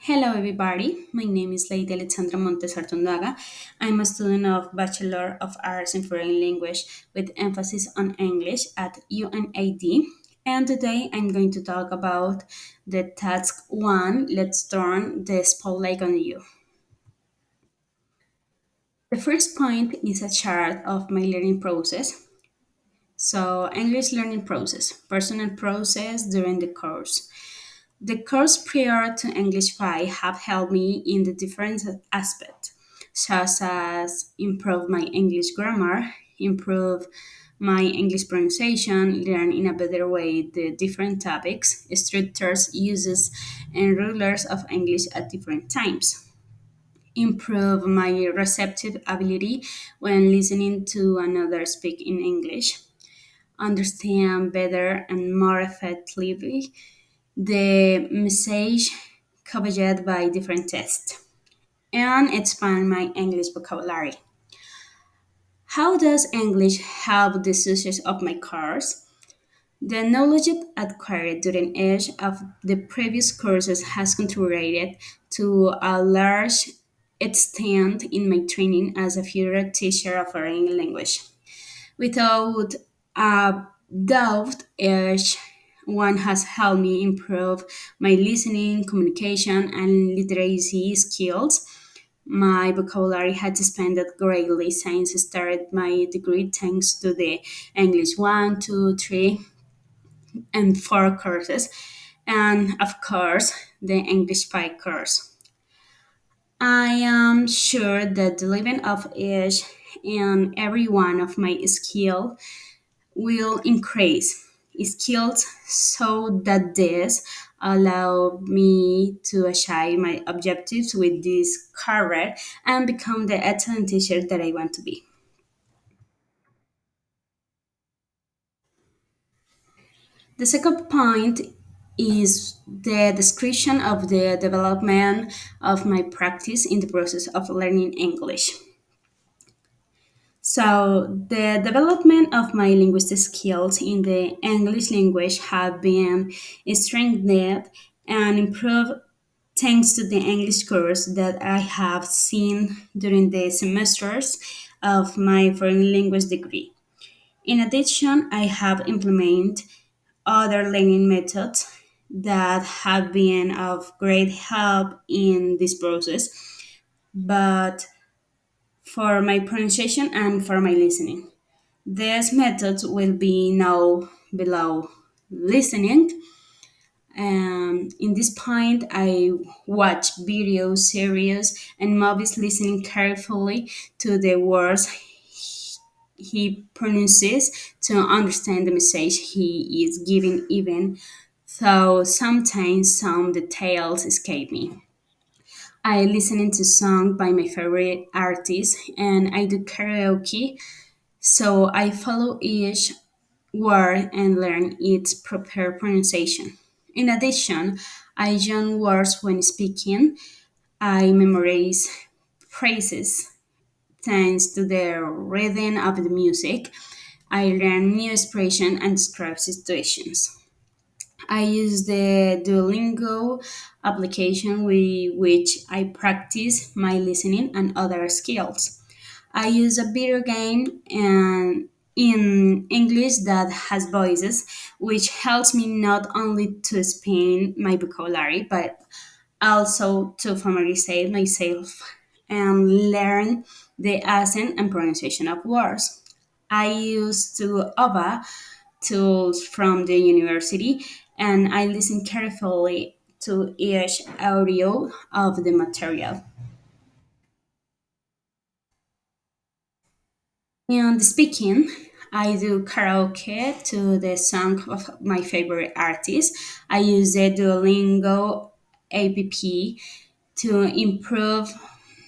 Hello, everybody. My name is Leidy Montes. I'm a student of Bachelor of Arts in Foreign Language with emphasis on English at UNAD. And today I'm going to talk about the task one. Let's turn the spotlight on you. The first point is a chart of my learning process. So, English learning process, personal process during the course. The course prior to English 5 have helped me in the different aspects, such as improve my English grammar, improve my English pronunciation, learn in a better way the different topics, structures, uses, and rulers of English at different times. Improve my receptive ability when listening to another speak in English. Understand better and more effectively the message covered by different tests, and expand my English vocabulary. How does English help the success of my course? The knowledge acquired during each of the previous courses has contributed to a large extent in my training as a future teacher of foreign language. Without a doubt, each one has helped me improve my listening, communication, and literacy skills. My vocabulary has expanded greatly since I started my degree thanks to the English 1, 2, 3, and 4 courses, and of course, the English 5 course. I am sure that the living of each and every one of my skill will increase skills so that this allow me to achieve my objectives with this career and become the excellent teacher that I want to be. The second point is the description of the development of my practice in the process of learning English. So, the development of my linguistic skills in the English language have been strengthened and improved thanks to the English course that I have seen during the semesters of my foreign language degree. In addition, I have implemented other learning methods that have been of great help in this process, but for my pronunciation and for my listening. These methods will be now below listening. In this point, I watch videos, series, and movies listening carefully to the words he pronounces to understand the message he is giving, even though sometimes some details escape me. I listen to songs by my favorite artists and I do karaoke, so I follow each word and learn its proper pronunciation. In addition, I join words when speaking. I memorize phrases thanks to the rhythm of the music. I learn new expression and describe situations. I use the Duolingo application with which I practice my listening and other skills. I use a video game and in English that has voices, which helps me not only to expand my vocabulary but also to familiarize myself and learn the accent and pronunciation of words. I use to OVA tools from the university and I listen carefully to each audio of the material. In speaking, I do karaoke to the song of my favorite artist. I use the Duolingo app to improve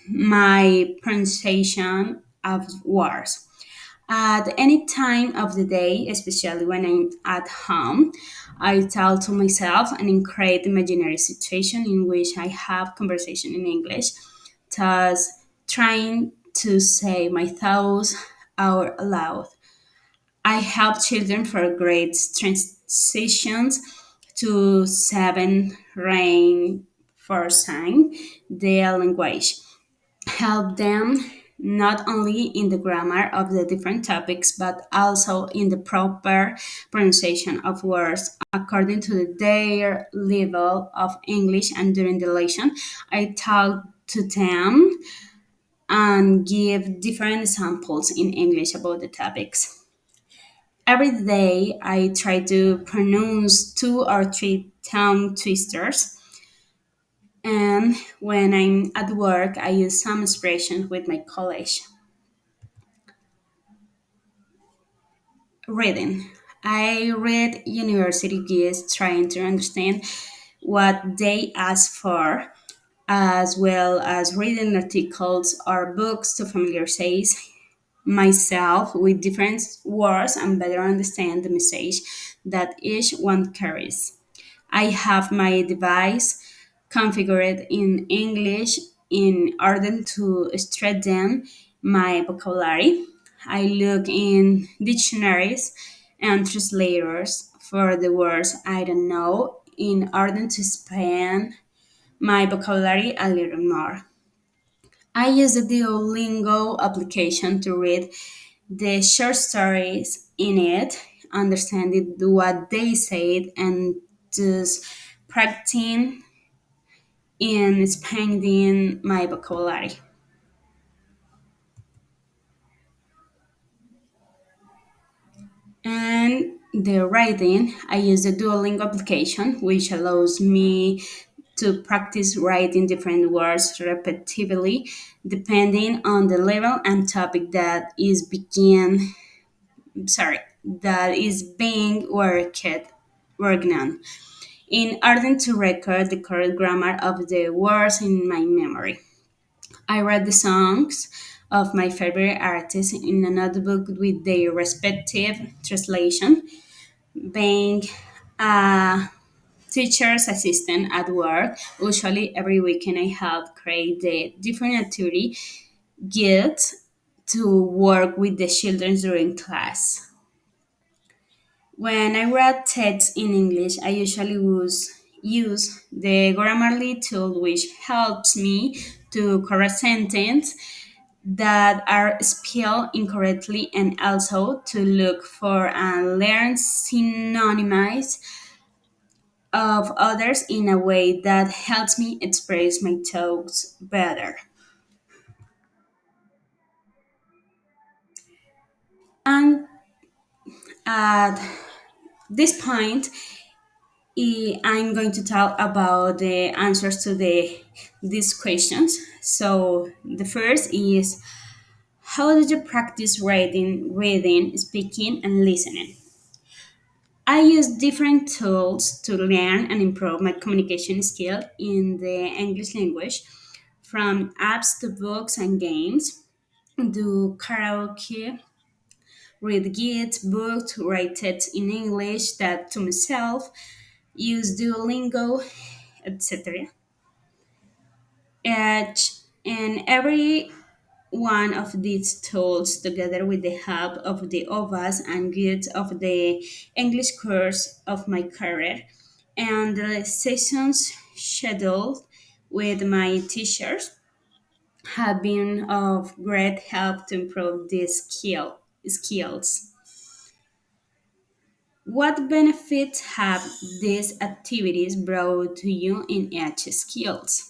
my pronunciation of words. At any time of the day, especially when I'm at home, I tell to myself and create imaginary situation in which I have conversation in English, thus trying to say my thoughts out loud. I help children for grades transitions to 7 range forcing the language, help them not only in the grammar of the different topics but also in the proper pronunciation of words according to their level of English. And during the lesson I talk to them and give different examples in English about the topics. Every day I try to pronounce two or three tongue twisters, and when I'm at work I use some expressions with my colleagues. Reading. I read university guides trying to understand what they ask for, as well as reading articles or books to familiarize myself with different words and better understand the message that each one carries. I have my device configured in English in order to strengthen my vocabulary. I look in dictionaries and translators for the words I don't know in order to expand my vocabulary a little more. I use the Duolingo application to read the short stories in it, understanding what they said, and just practicing in expanding my vocabulary. And the writing, I use the Duolingo application, which allows me to practice writing different words repetitively, depending on the level and topic that is being worked on, in order to record the correct grammar of the words in my memory. I read the songs of my favorite artists in a notebook with their respective translation, being a teacher's assistant at work. Usually every weekend I help create the different activity guides to work with the children during class. When I read text in English, I usually use the Grammarly tool, which helps me to correct sentences that are spelled incorrectly and also to look for and learn synonyms of others in a way that helps me express my thoughts better. And at this point, I'm going to talk about the answers to these questions. So the first is, how did you practice reading, speaking, and listening? I use different tools to learn and improve my communication skill in the English language, from apps to books and games. Do karaoke, read guides, books, write text in English that to myself, use Duolingo, etc. Each and every one of these tools, together with the help of the OVAs and guides of the English course of my career, and the sessions scheduled with my teachers, have been of great help to improve these skills. What benefits have these activities brought to you in each skills?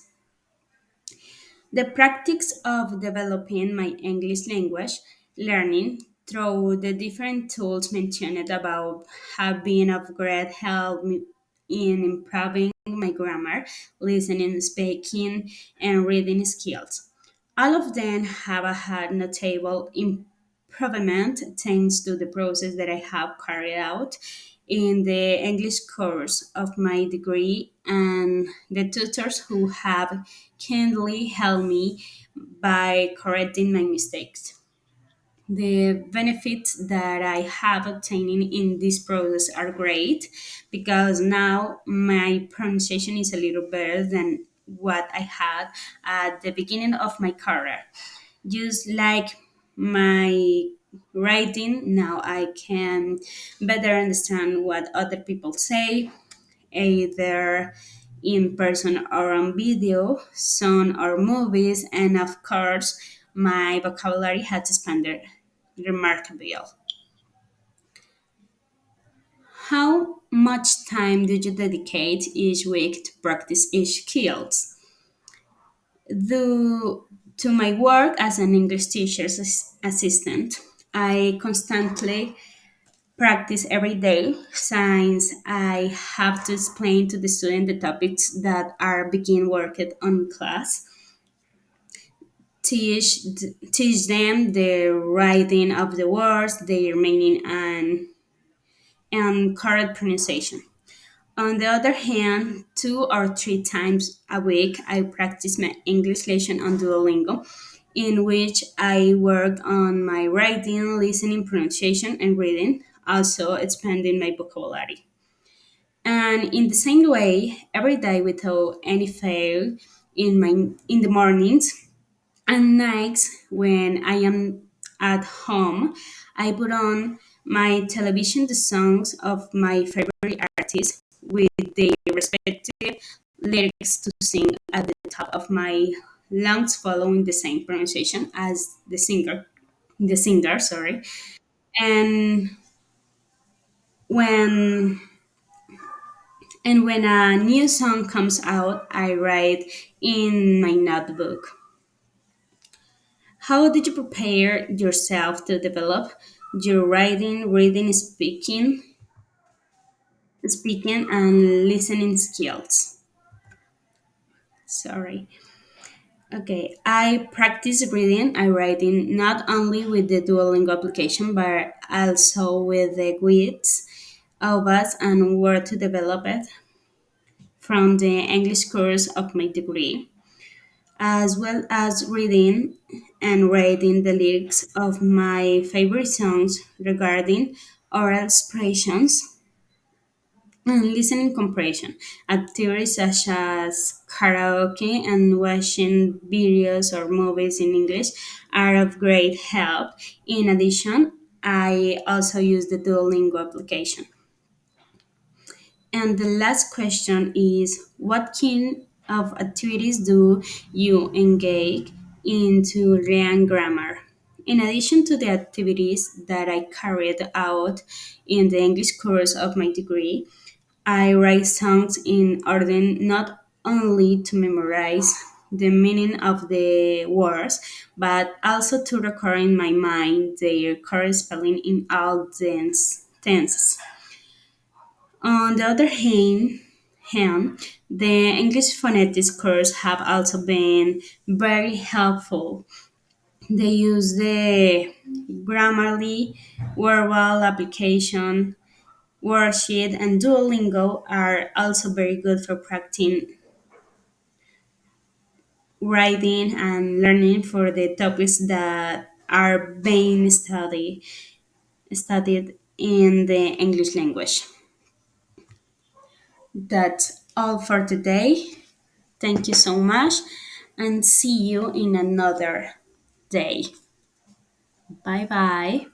The practice of developing my English language learning through the different tools mentioned above have been of great help in improving my grammar, listening, speaking, and reading skills. All of them have had notable improvement thanks to the process that I have carried out in the English course of my degree and the tutors who have kindly helped me by correcting my mistakes. The benefits that I have obtained in this process are great because now my pronunciation is a little better than what I had at the beginning of my career. Just like my writing, now I can better understand what other people say, either in person or on video, song or movies, and of course, my vocabulary has expanded remarkably. How much time do you dedicate each week to practice each skills? Due to my work as an English teacher's assistant, I constantly practice every day since I have to explain to the student the topics that are being worked on class, teach teach them the writing of the words, their meaning, and correct pronunciation. On the other hand, 2 or 3 times a week, I practice my English lesson on Duolingo, in which I work on my writing, listening, pronunciation, and reading, also expanding my vocabulary. And in the same way, every day without any fail, in the mornings and nights when I am at home, I put on my television the songs of my favorite artists with their respective lyrics to sing at the top of my lungs, following the same pronunciation as the singer, sorry. And when and when a new song comes out, I write in my notebook. How did you prepare yourself to develop your writing, reading, speaking and listening skills? Sorry. Okay, I practice reading and writing not only with the Duolingo application but also with the quiz, OVAs, and where to develop it from the English course of my degree, as well as reading and writing the lyrics of my favorite songs regarding oral expressions and listening comprehension. Activities such as karaoke and watching videos or movies in English are of great help. In addition, I also use the Duolingo application. And the last question is, what kind of activities do you engage in to learn grammar? In addition to the activities that I carried out in the English course of my degree, I write songs in order not only to memorize the meaning of the words, but also to record in my mind their correct spelling in all tenses. On the other hand, the English phonetics course have also been very helpful. They use the Grammarly, verbal application, worksheet, and Duolingo are also very good for practicing writing and learning for the topics that are being studied in the English language. That's all for today. Thank you so much and see you in another day. Bye bye.